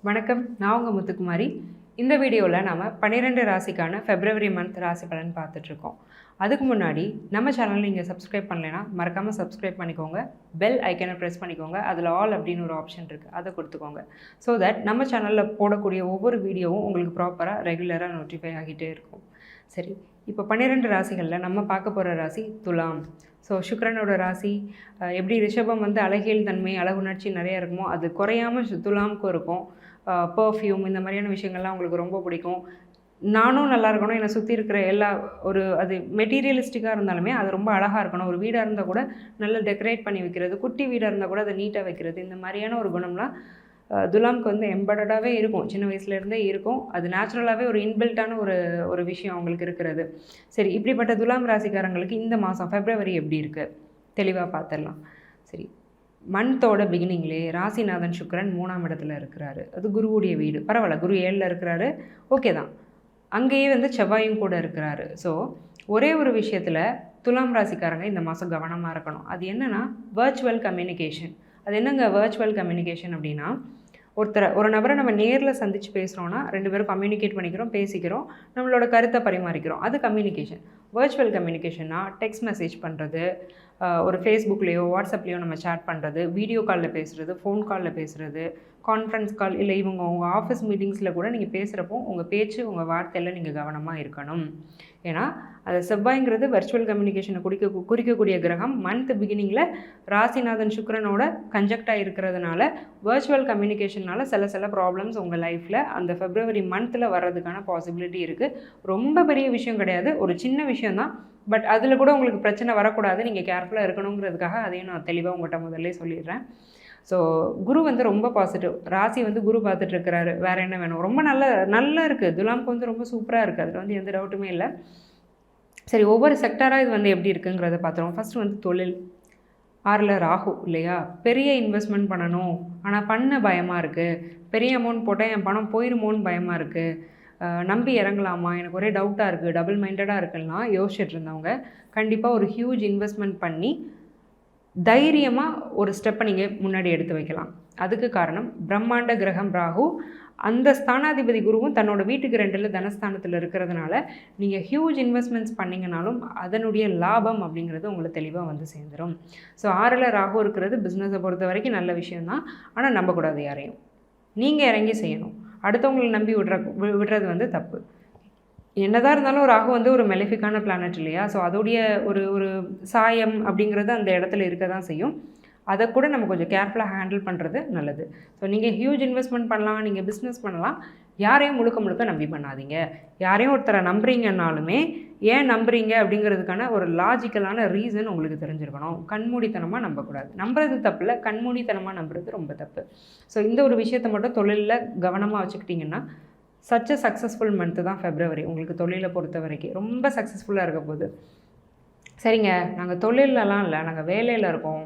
வணக்கம், நான் உங்கள் முத்துக்குமாரி. இந்த வீடியோவில் நாம் 12 ராசிக்கான ஃபெப்ரவரி மந்த் ராசி பலன் பார்த்துட்ருக்கோம். அதுக்கு முன்னாடி நம்ம சேனல் நீங்கள் சப்ஸ்கிரைப் பண்ணலைன்னா மறக்காமல் சப்ஸ்கிரைப் பண்ணிக்கோங்க. பெல் ஐக்கனை ப்ரெஸ் பண்ணிக்கோங்க. அதில் ஆல் அப்படின்னு ஒரு ஆப்ஷன் இருக்குது, அதை கொடுத்துக்கோங்க. ஸோ தட் நம்ம சேனலில் போடக்கூடிய ஒவ்வொரு வீடியோவும் உங்களுக்கு ப்ராப்பராக ரெகுலராக நோட்டிஃபை ஆகிட்டே இருக்கும். சரி, இப்போ 12 ராசிகளில் நம்ம பார்க்க போகிற ராசி துலாம். ஸோ சுக்கிரனோட ராசி எப்படி ரிஷபம் வந்து அழகியல் தன்மை அழகுணர்ச்சி நிறையா இருக்குமோ அது குறையாமல் துலாமுக்கும் இருக்கும். பர்ஃப்யூம் இந்த மாதிரியான விஷயங்கள்லாம் உங்களுக்கு ரொம்ப பிடிக்கும். நானும் நல்லா இருக்கணும், என்னை சுற்றி இருக்கிற எல்லா அது மெட்டீரியலிஸ்டிக்காக இருந்தாலுமே அது ரொம்ப அழகாக இருக்கணும். ஒரு வீடாக இருந்தால் கூட நல்லா டெக்கரேட் பண்ணி வைக்கிறது, குட்டி வீடாக இருந்தால் கூட அதை நீட்டாக வைக்கிறது, இந்த மாதிரியான ஒரு குணம்லாம் துலாமுக்கு வந்து எம்படடாகவே இருக்கும், சின்ன வயசுலேருந்தே இருக்கும். அது நேச்சுரலாகவே ஒரு இன்பில்ட்டான ஒரு விஷயம் அவங்களுக்கு இருக்கிறது. சரி, இப்படிப்பட்ட துலாம் ராசிக்காரங்களுக்கு இந்த மாதம் ஃபெப்ரவரி எப்படி இருக்குது தெளிவாக பார்த்துடலாம். சரி, மந்த்தோட பிகினிங்லேயே ராசிநாதன் சுக்கிரன் 3ஆம் இடத்துல இருக்கிறாரு. அது குருவுடைய வீடு, பரவாயில்ல, குரு 7ல் இருக்கிறாரு, ஓகே தான். அங்கேயே வந்து செவ்வாயும் கூட இருக்கிறாரு. ஸோ ஒரே ஒரு விஷயத்தில் துலாம் ராசிக்காரங்க இந்த மாதம் கவனமாக இருக்கணும். அது என்னென்னா வர்ச்சுவல் கம்யூனிகேஷன். அது என்னங்க வர்ச்சுவல் கம்யூனிகேஷன் அப்படின்னா, ஒரு நபரை நம்ம நேரில் சந்தித்து பேசுகிறோன்னா 2 பேரும் கம்யூனிகேட் பண்ணிக்கிறோம், பேசிக்கிறோம், நம்மளோட கருத்தை பரிமாறிக்கிறோம், அது கம்யூனிகேஷன். வர்ச்சுவல் கம்யூனிகேஷன்னா டெக்ஸ்ட் மெசேஜ் பண்ணுறது, ஒரு ஃபேஸ்புக்லேயோ வாட்ஸ்அப்லேயோ நம்ம சேட் பண்ணுறது, வீடியோ காலில் பேசுகிறது, ஃபோன் காலில் பேசுகிறது, கான்ஃபரன்ஸ் கால், இல்லை உங்கள் ஆஃபீஸ் மீட்டிங்ஸில் கூட நீங்கள் பேசுகிறப்போ உங்கள் பேச்சு உங்கள் வார்த்தையில் நீங்கள் கவனமாக இருக்கணும். ஏன்னா அது செவ்வாய்ங்கிறது வர்ச்சுவல் கம்யூனிகேஷனை குறிக்கக்கூடிய கிரகம். மந்த் பிகினிங்கில் ராசிநாதன் சுக்கிரனோட கன்ஜக்டாக இருக்கிறதுனால வர்ச்சுவல் கம்யூனிகேஷனால் சில ப்ராப்ளம்ஸ் உங்கள் லைஃப்பில் அந்த ஃபெப்ரவரி மந்தில் வர்றதுக்கான பாசிபிலிட்டி இருக்குது. ரொம்ப பெரிய விஷயம் கிடையாது, ஒரு சின்ன விஷயந்தான். பட் அதில் கூட உங்களுக்கு பிரச்சனை வரக்கூடாது, நீங்கள் கேர்ஃபுல்லாக இருக்கணுங்கிறதுக்காக அதையும் நான் தெளிவாக உங்கள்கிட்ட முதல்ல சொல்லிடுறேன். ஸோ குரு வந்து ரொம்ப பாசிட்டிவ், ராசி வந்து குரு பார்த்துட்ருக்கிறாரு, வேறு என்ன வேணும்? ரொம்ப நல்லா இருக்குது, துலாமுக்கு வந்து ரொம்ப சூப்பராக இருக்குது, அதில் வந்து எந்த டவுட்டுமே இல்லை. சரி, ஒவ்வொரு செக்டாராக இது வந்து எப்படி இருக்குங்கிறத பார்த்துருவோம். ஃபஸ்ட்டு வந்து தொழில். 6ல் ராகு இல்லையா, பெரிய இன்வெஸ்ட்மெண்ட் பண்ணணும் ஆனால் பண்ண பயமாக இருக்குது, பெரிய அமௌண்ட் போட்டால் என் பணம் போயிருமோன்னு பயமாக இருக்குது, நம்பி இறங்கலாமா, எனக்கு ஒரே டவுட்டாக இருக்குது, டபுள் மைண்டடாக இருக்குன்னா யோசிச்சுட்டு இருந்தவங்க கண்டிப்பாக ஒரு ஹியூஜ் இன்வெஸ்ட்மெண்ட் பண்ணி தைரியமாக ஒரு ஸ்டெப்பை நீங்கள் முன்னாடி எடுத்து வைக்கலாம். அதுக்கு காரணம் பிரம்மாண்ட கிரகம் ராகு, அந்த ஸ்தானாதிபதி குருவும் தன்னோட வீட்டுக்கு 2ல் தனஸ்தானத்தில் இருக்கிறதுனால நீங்கள் ஹியூஜ் இன்வெஸ்ட்மெண்ட்ஸ் பண்ணிங்கனாலும் அதனுடைய லாபம் அப்படிங்கிறது உங்களுக்கு தெளிவாக வந்து சேர்ந்துடும். ஸோ 6ல் ராகு இருக்கிறது பிஸ்னஸை பொறுத்த வரைக்கும் நல்ல விஷயந்தான். ஆனால் நம்பக்கூடாது யாரையும், நீங்கள் இறங்கி செய்யணும். அடுத்தவங்களை நம்பி விடுறது வந்து தப்பு. என்னதான் இருந்தாலும் ராகு வந்து ஒரு மெலிஃபிக்கான பிளானட் இல்லையா, ஸோ அதோடைய ஒரு சாயம் அப்படிங்கிறது அந்த இடத்துல இருக்க தான் செய்யும். அதை கூட நம்ம கொஞ்சம் கேர்ஃபுல்லாக ஹேண்டில் பண்ணுறது நல்லது. ஸோ நீங்கள் ஹியூஜ் இன்வெஸ்ட்மெண்ட் பண்ணலாம், நீங்கள் பிஸ்னஸ் பண்ணலாம், யாரையும் முழுக்க நம்பி பண்ணாதீங்க. யாரையும் ஒருத்தரை நம்புறீங்கன்னாலுமே ஏன் நம்புறீங்க அப்படிங்கிறதுக்கான ஒரு லாஜிக்கலான ரீசன் உங்களுக்கு தெரிஞ்சிருக்கணும். கண்மூடித்தனமாக நம்பக்கூடாது. நம்புறது தப்பு இல்லை, கண்மூடித்தனமாக நம்புறது ரொம்ப தப்பு. ஸோ இந்த ஒரு விஷயத்தை மட்டும் தொழிலில் கவனமாக வச்சுக்கிட்டிங்கன்னா சச் அ சக்ஸஸ்ஃபுல் மந்த்து தான் ஃபெப்ரவரி. உங்களுக்கு தொழிலை பொறுத்த வரைக்கும் ரொம்ப சக்ஸஸ்ஃபுல்லாக இருக்க போகுது. சரிங்க, நாங்கள் தொழிலெலாம் இல்லை, நாங்கள் வேலையில் இருக்கோம்,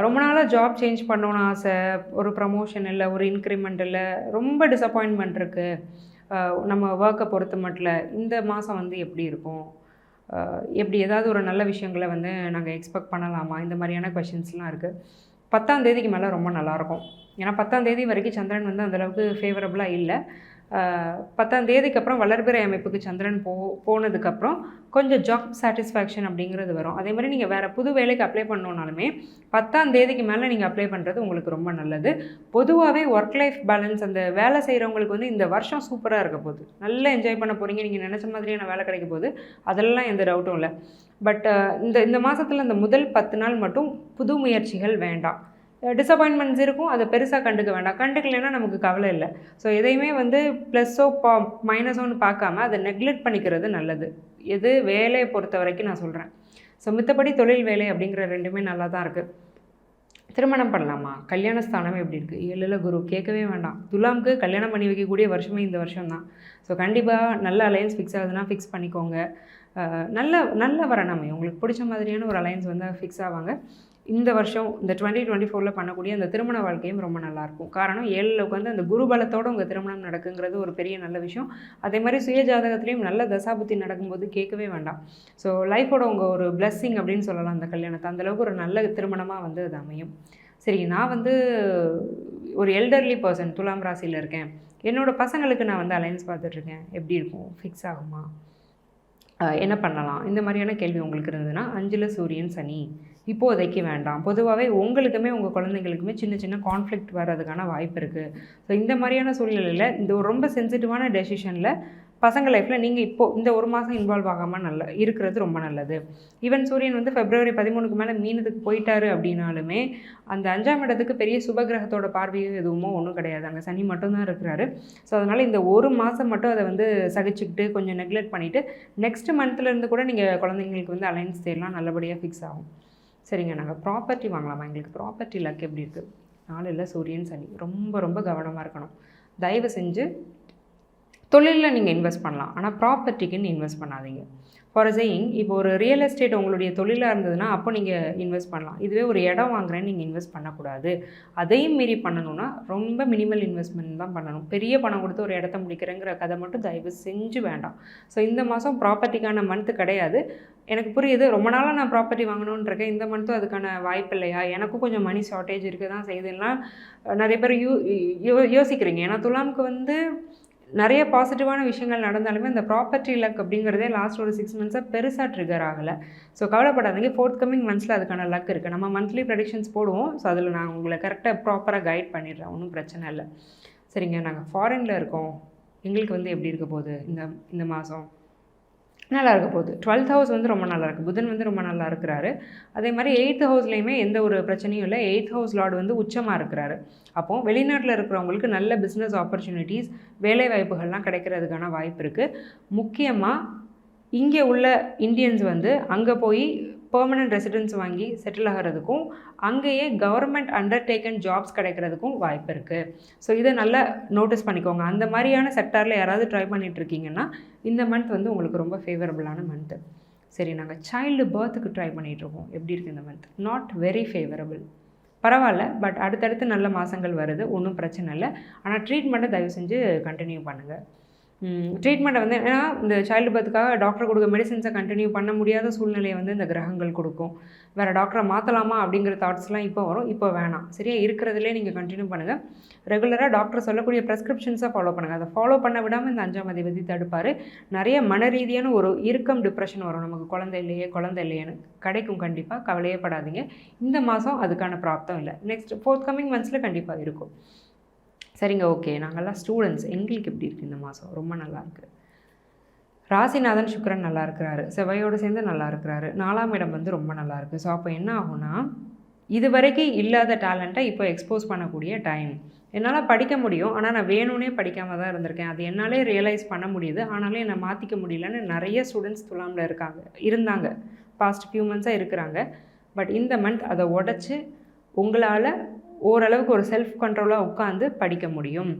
ரொம்ப நாளாக ஜாப் சேஞ்ச் பண்ணணுன்னு ஆசை, ஒரு ப்ரமோஷன் இல்லை, ஒரு இன்க்ரிமெண்ட் இல்லை, ரொம்ப டிசப்பாயின்மெண்ட் இருக்குது, நம்ம ஒர்க்கை பொறுத்த மட்டும் இந்த மாதம் வந்து எப்படி இருக்கும், எப்படி ஏதாவது ஒரு நல்ல விஷயங்களை வந்து நாங்கள் எக்ஸ்பெக்ட் பண்ணலாமா, இந்த மாதிரியான கொஷின்ஸ்லாம் இருக்குது. 10ஆம் தேதிக்கு மேலே ரொம்ப நல்லாயிருக்கும். ஏன்னா 10ஆம் தேதி வரைக்கும் சந்திரன் வந்து அந்தளவுக்கு ஃபேவரபுளாக இல்லை. 10ஆம் தேதிக்கு அப்புறம் வளர்பிறை அமைப்புக்கு சந்திரன் போனதுக்கப்புறம் கொஞ்சம் ஜாப் சாட்டிஸ்ஃபேக்ஷன் அப்படிங்கிறது வரும். அதே மாதிரி நீங்கள் வேறு புது வேலைக்கு அப்ளை பண்ணணுன்னாலுமே 10ஆம் தேதிக்கு மேலே நீங்கள் அப்ளை பண்ணுறது உங்களுக்கு ரொம்ப நல்லது. பொதுவாகவே ஒர்க் லைஃப் பேலன்ஸ், அந்த வேலை செய்கிறவங்களுக்கு வந்து இந்த வருஷம் சூப்பராக இருக்க போகுது, நல்லா என்ஜாய் பண்ண போகிறீங்க, நீங்கள் நினச்ச மாதிரியான வேலை கிடைக்க போகுது, அதெல்லாம் எந்த டவுட்டும் இல்லை. பட் இந்த மாதத்தில் அந்த முதல் 10 நாள் மட்டும் புது முயற்சிகள் வேண்டாம். டிசப்பாயின்மெண்ட்ஸ் இருக்கும், அதை பெருசாக கண்டுக்க வேண்டாம். கண்டுக்கலைன்னா நமக்கு கவலை இல்லை. ஸோ எதையுமே வந்து ப்ளஸ்ஸோ மைனஸோன்னு பார்க்காம அதை நெக்லெக்ட் பண்ணிக்கிறது நல்லது. எது வேலையை பொறுத்த வரைக்கும் நான் சொல்கிறேன். ஸோ மித்தபடி தொழில் வேலை அப்படிங்கிற 2மே நல்லா தான் இருக்குது. திருமணம் பண்ணலாமா, கல்யாண ஸ்தானம் எப்படி இருக்குது, 7ல் குரு, கேட்கவே வேண்டாம். துலாமுக்கு கல்யாணம் பண்ணி வைக்கக்கூடிய வருஷமே இந்த வருஷம் தான். ஸோ கண்டிப்பாக நல்ல அலையன்ஸ் ஃபிக்ஸ் ஆகுதுன்னா ஃபிக்ஸ் பண்ணிக்கோங்க. நல்ல வரணுமே, உங்களுக்கு பிடிச்ச மாதிரியான ஒரு அலையன்ஸ் வந்து ஃபிக்ஸ் ஆவாங்க. இந்த வருஷம் இந்த 2024 பண்ணக்கூடிய அந்த திருமண வாழ்க்கையும் ரொம்ப நல்லாயிருக்கும். காரணம் 7ல் உட்காந்து அந்த குரு பலத்தோடு உங்கள் திருமணம் நடக்குங்கிறது ஒரு பெரிய நல்ல விஷயம். அதே மாதிரி சுய ஜாதகத்துலேயும் நல்ல தசாபுத்தி நடக்கும்போது கேட்கவே வேண்டாம். ஸோ லைஃபோட உங்கள் ஒரு பிளஸ்ஸிங் அப்படின்னு சொல்லலாம் அந்த கல்யாணத்தை. அந்தளவுக்கு ஒரு நல்ல திருமணமாக வந்து அது அமையும். சரி, நான் வந்து ஒரு எல்டர்லி பர்சன் துலாம் ராசியில் இருக்கேன், என்னோடய பசங்களுக்கு நான் வந்து அலைன்ஸ் பார்த்துட்ருக்கேன், எப்படி இருக்கும், ஃபிக்ஸ் ஆகுமா, என்ன பண்ணலாம், இந்த மாதிரியான கேள்வி உங்களுக்கு இருந்ததுன்னா 5ல் சூரியன் சனி இப்போதைக்கு வேண்டாம். பொதுவாகவே உங்களுக்குமே உங்கள் குழந்தைங்களுக்குமே சின்ன சின்ன கான்ஃப்ளிக்ட் வர்றதுக்கான வாய்ப்பு இருக்குது. ஸோ இந்த மாதிரியான சூழ்நிலையில் இந்த ஒரு ரொம்ப சென்சிட்டிவான டெசிஷனில் பசங்க லைஃப்பில் நீங்கள் இப்போது இந்த ஒரு மாதம் இன்வால்வ் ஆகாமல் இருக்கிறது ரொம்ப நல்லது. ஈவன் சூரியன் வந்து February 13க்கு மேலே மீனத்துக்கு போயிட்டாரு அப்படின்னாலுமே அந்த 5ஆம் இடத்துக்கு பெரிய சுபகிரகத்தோட பார்வையும் எதுவுமோ ஒன்றும் கிடையாது, அங்கே சனி மட்டும்தான் இருக்கிறாரு. ஸோ அதனால் இந்த ஒரு மாதம் மட்டும் அதை வந்து சகிச்சுக்கிட்டு கொஞ்சம் நெக்லெக்ட் பண்ணிவிட்டு நெக்ஸ்ட் மந்த்லேருந்து கூட நீங்கள் குழந்தைங்களுக்கு வந்து அலைன்ஸ் தேடலாம், நல்லபடியாக ஃபிக்ஸ் ஆகும். சரிங்க, நாங்கள் ப்ராப்பர்ட்டி வாங்கலாமா, எங்களுக்கு ப்ராப்பர்ட்டி லக் எப்படி இருக்குது, 4ல் சூரியன் சனி, ரொம்ப ரொம்ப கவனமாக இருக்கணும். தயவு செஞ்சு தொழிலில் நீங்கள் இன்வெஸ்ட் பண்ணலாம், ஆனால் ப்ராப்பர்ட்டிக்குன்னு இன்வெஸ்ட் பண்ணாதீங்க. ஃபார் சேயிங், இப்போ ஒரு ரியல் எஸ்டேட் உங்களுடைய தொழிலாக இருந்ததுன்னா அப்போ நீங்கள் இன்வெஸ்ட் பண்ணலாம். இதுவே ஒரு இடம் வாங்குறேன்னு நீங்கள் இன்வெஸ்ட் பண்ணக்கூடாது. அதையும் மீறி பண்ணணுன்னா ரொம்ப மினிமல் இன்வெஸ்ட்மெண்ட் தான் பண்ணணும். பெரிய பணம் கொடுத்து ஒரு இடத்த முடிக்கிறேங்கிற கதை மட்டும் தயவு செஞ்சு வேண்டாம். ஸோ இந்த மாதம் ப்ராப்பர்ட்டிக்கான மந்த்து கிடையாது. எனக்கு புரியுது, ரொம்ப நாளாக நான் ப்ராப்பர்ட்டி வாங்கணுன்றிருக்கேன், இந்த மந்த்தும் அதுக்கான வாய்ப்பு இல்லையா, எனக்கும் கொஞ்சம் மணி ஷார்ட்டேஜ் இருக்க தான் செய்யுதுன்னா நிறைய பேர் யோசிக்கிறீங்க. ஏன்னா துலாமுக்கு வந்து நிறைய பாசிட்டிவான விஷயங்கள் நடந்தாலுமே அந்த ப்ராப்பர்ட்டி லக் அப்படிங்கிறதே லாஸ்ட் ஒரு 6 மந்த்ஸாக பெருசாக ட்ரிகர் ஆகலை. ஸோ கவலைப்படாதீங்க, கமிங் மந்த்ஸில் அதுக்கான லக் இருக்குது. நம்ம மந்த்லி ப்ரெடிக்ஷன்ஸ் போடுவோம். ஸோ அதில் நான் உங்களை கரெக்டாக ப்ராப்பராக கைட் பண்ணிடுறேன், ஒன்றும் பிரச்சனை இல்லை. சரிங்க, நாங்கள் ஃபாரினில் இருக்கோம், எங்களுக்கு வந்து எப்படி இருக்க போகுது இந்த மாதம், நல்லா இருக்க போகுது. 12th ஹவுஸ் வந்து ரொம்ப நல்லா இருக்குது, புதன் வந்து ரொம்ப நல்லா இருக்கிறாரு. அதே மாதிரி 8th ஹவுஸ்லேயுமே எந்த ஒரு பிரச்சனையும் இல்லை. 8th ஹவுஸ் லார்டு வந்து உச்சமாக இருக்கிறாரு. அப்போது வெளிநாட்டில் இருக்கிறவங்களுக்கு நல்ல பிஸ்னஸ் ஆப்பர்ச்சுனிட்டிஸ், வேலை வாய்ப்புகள்லாம் கிடைக்கிறதுக்கான வாய்ப்பு இருக்குது. முக்கியமாக இங்கே உள்ள இந்தியன்ஸ் வந்து அங்கே போய் பெர்மனன்ட் ரெசிடென்ஸ் வாங்கி செட்டில் ஆகிறதுக்கும் அங்கேயே கவர்மெண்ட் அண்டர்டேக்கன் ஜாப்ஸ் கிடைக்கிறதுக்கும் வாய்ப்பு இருக்குது. ஸோ இதை நல்லா நோட்டீஸ் பண்ணிக்கோங்க. அந்த மாதிரியான செக்டாரில் யாராவது ட்ரை பண்ணிகிட்ருக்கீங்கன்னா இந்த மந்த் வந்து உங்களுக்கு ரொம்ப ஃபேவரபுளான மந்த்து. சரி, நாங்கள் சைல்டு பர்த்துக்கு ட்ரை பண்ணிகிட்ருக்கோம், எப்படி இருக்குது இந்த மந்த், நாட் வெரி ஃபேவரபிள், பரவாயில்ல, பட் அடுத்தடுத்து நல்ல மாதங்கள் வருது, ஒன்றும் பிரச்சனை இல்லை. ஆனால் ட்ரீட்மெண்ட்டை தயவு செஞ்சு கண்டினியூ பண்ணுங்கள். ட்ரீட்மெண்ட்டை வந்து ஏன்னா இந்த சைல்டு பர்த்துக்காக டாக்டர் கொடுக்க மெடிசின்ஸை கண்டினியூ பண்ண முடியாத சூழ்நிலையை வந்து இந்த கிரகங்கள் கொடுக்கும். வேறு டாக்டரை மாற்றலாமா அப்படிங்கிற தாட்ஸ்லாம் இப்போ வரும், இப்போ வேணாம். சரியா, இருக்கிறதுலே நீங்கள் கண்டினியூ பண்ணுங்கள். ரெகுலராக டாக்டர் சொல்லக்கூடிய ப்ரெஸ்கிரிப்ஷன்ஸை ஃபாலோ பண்ணுங்கள். அதை ஃபாலோ பண்ண விடாமல் இந்த 5ஆம் அதிபதி தடுப்பார். நிறைய மன ரீதியான ஒரு இறுக்கம், டிப்ரெஷன் வரும், நமக்கு குழந்தை இல்லையேன்னு கிடைக்கும். கண்டிப்பாக கவலையே படாதீங்க. இந்த மாதம் அதுக்கான பிராப்தம் இல்லை, நெக்ஸ்ட் கமிங் மந்த்ஸில் கண்டிப்பாக இருக்கும். சரிங்க, ஓகே. நாங்கள்லாம் ஸ்டூடெண்ட்ஸ், எங்களுக்கு எப்படி இருக்குது இந்த மாதம், ரொம்ப நல்லாயிருக்கு. ராசிநாதன் சுக்கிரன் நல்லா இருக்கிறாரு, செவ்வாயோடு சேர்ந்து நல்லா இருக்கிறாரு, 4ஆம் இடம் வந்து ரொம்ப நல்லாயிருக்கு. ஸோ அப்போ என்ன ஆகும்னா, இது வரைக்கும் இல்லாத டேலண்ட்டை இப்போ எக்ஸ்போஸ் பண்ணக்கூடிய டைம். என்னால் படிக்க முடியும், ஆனால் நான் வேணும்னே படிக்காமல் தான் இருந்திருக்கேன், அது என்னாலே ரியலைஸ் பண்ண முடியுது, ஆனாலும் என்னை மாற்றிக்க முடியலன்னு நிறைய ஸ்டூடெண்ட்ஸ் துலாமில் இருந்தாங்க, பாஸ்ட் ஃபியூ மந்த்ஸாக இருக்கிறாங்க. பட் இந்த மந்த் அதை உடச்சி உங்களால் ஓரளவுக்கு ஒரு செல்ஃப் கண்ட்ரோலாக உட்காந்து படிக்க முடியும்.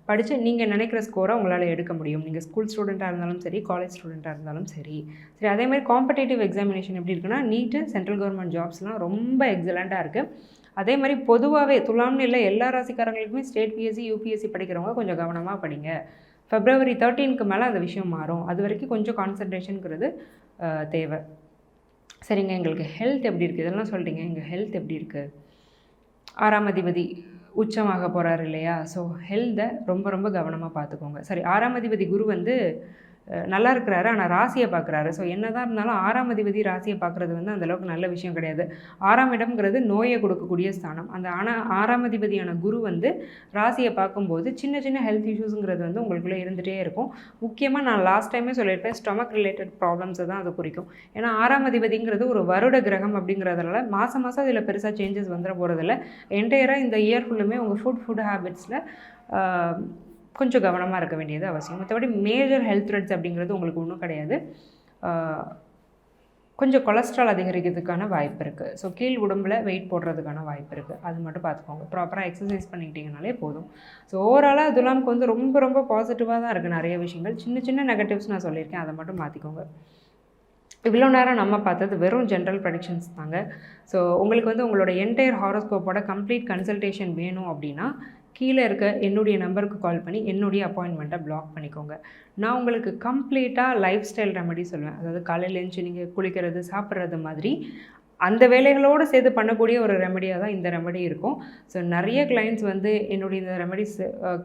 படித்து நீங்கள் நினைக்கிற ஸ்கோரை உங்களால் எடுக்க முடியும். நீங்கள் ஸ்கூல் ஸ்டூடெண்ட்டாக இருந்தாலும் சரி, காலேஜ் ஸ்டூடெண்ட்டாக இருந்தாலும் சரி. அதேமாதிரி காம்படேட்டிவ் எக்ஸாமினேஷன் எப்படி இருக்குன்னா, நீட்டு, சென்ட்ரல் கவர்மெண்ட் ஜாப்ஸ்லாம் ரொம்ப எக்ஸலண்ட்டாக இருக்குது. அதே மாதிரி பொதுவாகவே துலாம்னு இல்லை, எல்லா ராசிக்காரங்களுக்குமே ஸ்டேட் பிஎஸ்சி, யூபிஎஸ்சி படிக்கிறவங்க கொஞ்சம் கவனமாக படிங்க. February 13க்கு மேலே அந்த விஷயம் மாறும், அது வரைக்கும் கொஞ்சம் கான்சன்ட்ரேஷனுங்கிறது தேவை. சரிங்க, எங்களுக்கு ஹெல்த் எப்படி இருக்குது, இதெல்லாம் சொல்லிட்டீங்க. எங்கள் ஹெல்த் எப்படி இருக்குது, 6ஆம் அதிபதி உச்சமாக போகிறார் இல்லையா, ஸோ ஹெல்த்தை ரொம்ப ரொம்ப கவனமாக பார்த்துக்கோங்க. சரி, 6ஆம் அதிபதி குரு வந்து நல்லா இருக்கிறாரு, ஆனால் ராசியை பார்க்குறாரு. ஸோ என்ன தான் இருந்தாலும் 6ஆம் அதிபதி ராசியை பார்க்குறது வந்து அந்தளவுக்கு நல்ல விஷயம் கிடையாது. 6ஆம் இடம்ங்கிறது நோயை கொடுக்கக்கூடிய ஸ்தானம். அந்த 6ஆம் அதிபதியான குரு வந்து ராசியை பார்க்கும்போது சின்ன சின்ன ஹெல்த் இஷ்யூஸுங்கிறது வந்து உங்களுக்குள்ளே இருந்துகிட்டே இருக்கும். முக்கியமாக நான் லாஸ்ட் டைமே சொல்லியிருப்பேன், ஸ்டொமக் ரிலேட்டட் ப்ராப்ளம்ஸை தான் அது குறிக்கும். ஏன்னா 6ஆம் அதிபதிங்கிறது ஒரு வருட கிரகம் அப்படிங்கிறதுனால மாதம் அதில் பெருசாக சேஞ்சஸ் வந்துட போகிறதில்ல. என்டையராக இந்த இயர் ஃபுல்லுமே உங்கள் ஃபுட் ஹேபிட்ஸில் கொஞ்சம் கவனமாக இருக்க வேண்டியது அவசியம். மற்றபடி மேஜர் ஹெல்த் த்ரெட்ஸ் அப்படிங்கிறது உங்களுக்கு ஒன்றும் கிடையாது. கொஞ்சம் கொலஸ்ட்ரால் அதிகரிக்கிறதுக்கான வாய்ப்பு இருக்குது. ஸோ கீழ் உடம்பில் வெயிட் போடுறதுக்கான வாய்ப்பு இருக்குது, அது மட்டும் பார்த்துக்கோங்க. ப்ராப்பராக எக்ஸசைஸ் பண்ணிக்கிட்டிங்கனாலே போதும். ஸோ ஓவராலாக துலாமுக்கு வந்து ரொம்ப ரொம்ப பாசிட்டிவாக தான் இருக்குது. நிறைய விஷயங்கள், சின்ன சின்ன நெகட்டிவ்ஸ் நான் சொல்லியிருக்கேன், அதை மட்டும் மாற்றிக்கோங்க. இவ்வளோ நேரம் நம்ம பார்த்தது வெறும் ஜென்ரல் ப்ரெடிக்ஷன்ஸ் தாங்க. ஸோ உங்களுக்கு வந்து உங்களோட என்டையர் ஹாரோஸ்கோப்போட கம்ப்ளீட் கன்சல்டேஷன் வேணும் அப்படின்னா கீழே இருக்க என்னுடைய நம்பருக்கு கால் பண்ணி என்னுடைய அப்பாயின்மெண்ட்டை பிளாக் பண்ணிக்கோங்க. நான் உங்களுக்கு கம்ப்ளீட்டாக லைஃப் ஸ்டைல் ரெமெடி சொல்லுவேன். அதாவது காலையில் எழுந்துச்சு நீங்கள் குளிக்கிறது, சாப்பிட்றது மாதிரி அந்த வேலைகளோடு சேர்த்து பண்ணக்கூடிய ஒரு ரெமெடியாக தான் இந்த ரெமெடி இருக்கும். ஸோ நிறைய கிளைண்ட்ஸ் வந்து என்னுடைய இந்த ரெமெடிஸ்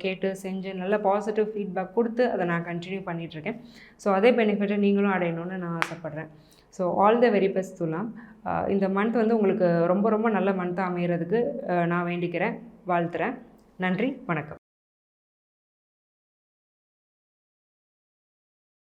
கேட்டு செஞ்சு நல்ல பாசிட்டிவ் ஃபீட்பேக் கொடுத்து அதை நான் கண்டினியூ பண்ணிகிட்ருக்கேன். ஸோ அதே பெனிஃபிட்டை நீங்களும் அடையணும்னு நான் ஆசைப்பட்றேன். So all the very best துலாம். இந்த மந்த் வந்து உங்களுக்கு ரொம்ப ரொம்ப நல்ல மந்த்தாக அமைகிறதுக்கு நான் வேண்டிக்கிறேன், வாழ்த்துறேன். நன்றி, வணக்கம்.